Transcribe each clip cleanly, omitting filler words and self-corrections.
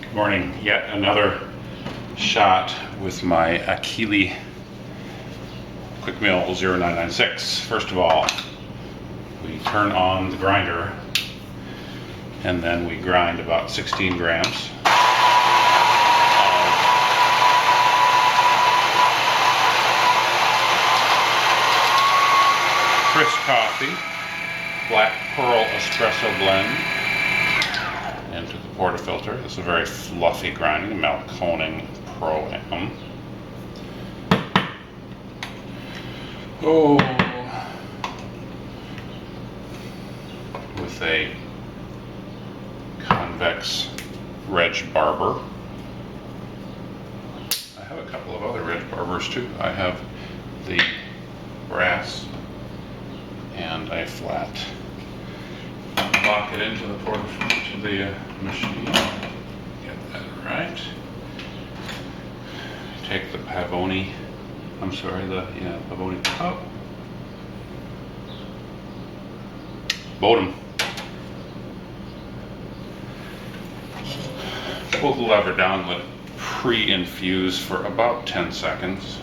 Good morning. Yet another shot with my Achille Quickmill 0996. First of all, we turn on the grinder and then we grind about 16 grams of crisp coffee, black pearl espresso blend into the portafilter. This is a very fluffy grinding, Malconing Pro M. With a convex Reg Barber. I have a couple of other Reg Barbers too. I have the brass and a flat. Lock it into the portafilter, to the machine. Get that right. Take the Pavoni. Pavoni cup. Bodum. Pull the lever down, let it pre-infuse for about 10 seconds.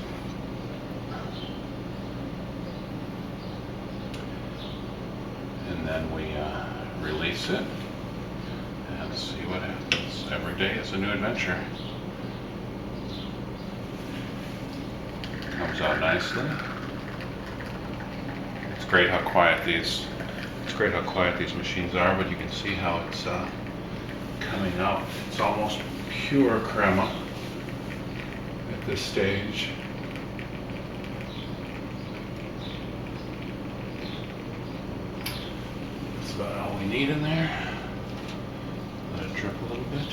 And then we release it and see what happens. Every day is a new adventure. Comes out nicely. It's great how quiet these machines are, but you can see how it's coming out. It's almost pure crema at this stage. That's about all we need in there. Let it drip a little bit.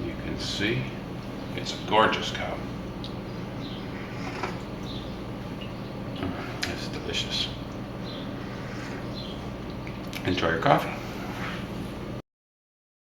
You can see it's a gorgeous cup. It's delicious. Enjoy your coffee.